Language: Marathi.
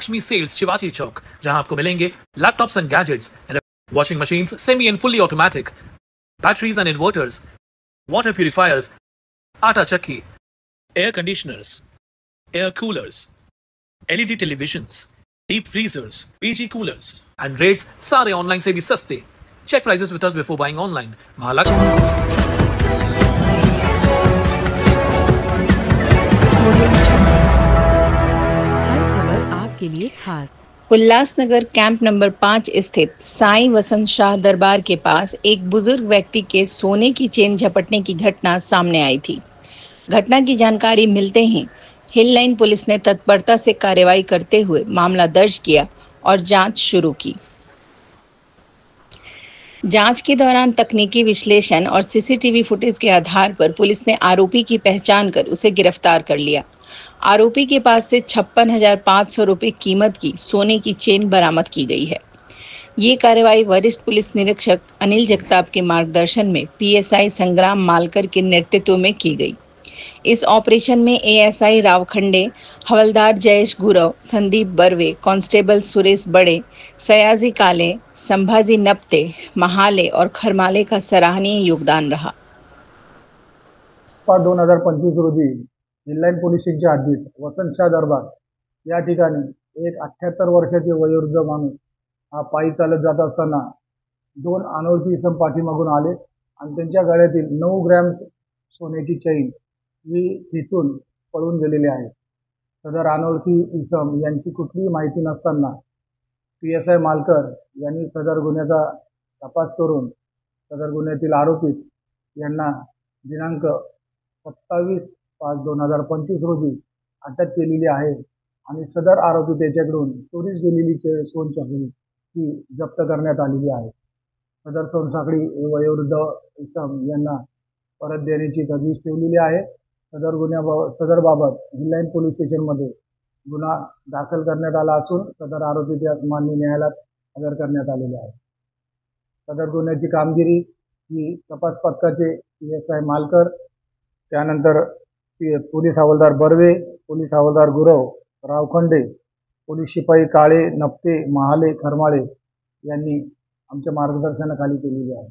Mahalakshmi Sales Shivaji Chowk, जहां आपको मिलेंगे laptops and gadgets, washing machines semi and fully automatic, batteries and inverters, water purifiers, आटा चक्की, air conditioners, air coolers, LED televisions, deep freezers, PG coolers and rates सारे ऑनलाइन से भी सस्ते। Check prices with us before buying online. Mahalakshmi. के लिए खास उल्लासनगर कैंप नंबर 5 स्थित साईं वसंत शाह दरबार के पास एक बुजुर्ग व्यक्ति के सोने की चेन झपटने की घटना सामने आई थी। घटना की जानकारी मिलते ही हिल लाइन पुलिस ने तत्परता से कार्रवाई करते हुए मामला दर्ज किया और जांच शुरू की। जांच के दौरान तकनीकी विश्लेषण और सीसीटीवी फुटेज के आधार पर पुलिस ने आरोपी की पहचान कर उसे गिरफ्तार कर लिया। आरोपी के पास से 56,500 रुपये कीमत की सोने की चेन बरामद की गई है। ये कार्रवाई वरिष्ठ पुलिस निरीक्षक अनिल जगताप के मार्गदर्शन में पीएसआई संग्राम मालकर के नेतृत्व में की गई। इस ऑपरेशन में एएसआई रावखंडे, हवलदार जयेश गुरव, संदीप बर्वे, कांस्टेबल सुरेश बड़े, सयाजी काले, संभाजी नप्ते, महाले और खरमाले का सराहनीय योगदान रहा। 2025 रोजी हिल पोलीस स्टेशनच्या हद्दीत वसंत शाह दरबार या ठिकाणी एक 78 वर्षाचे वयोवृद्ध माणूस हा पायी चालत जात असताना दोन अनोळखी इसम पाठीमागून आले आणि त्यांच्या गळ्यातील 9 ग्रॅम सोन्याची चैन ही खेचून पळून गेलेली आहे। सदर अनोळखी इसम यांची कुठलीही माहिती नसताना पीएसआय मालकर यांनी सदर गुन्ह्याचा तपास करून सदर गुन्ह्यातील आरोपी यांना दिनांक 27/5/2025 रोजी अटक केलेली आहे आणि सदर आरोपी त्याच्याकडून चोरीस गेलेली सोनसाखळी ही जप्त करण्यात आलेली आहे। सदर सोनसाखळी वयोवृद्ध इसम यांना परत देण्याची तजवीज ठेवलेली आहे। सदर बाबत हिल पोलीस स्टेशनमध्ये गुन्हा दाखल करण्यात आला असून सदर आरोपी त्यास माननीय न्यायालयात हजर करण्यात आलेले आहे। सदर गुन्ह्याची कामगिरी ही तपास पथकाचे पीएसआय मालकर, त्यानंतर पोलीस हवालदार बर्वे, पोलीस हवालदार गुरव, रावखंडे, पोलीस शिपाई काळे, नप्ते, महाले, खरमाळे यांनी आमच्या मार्गदर्शनाखाली केलेली आहे।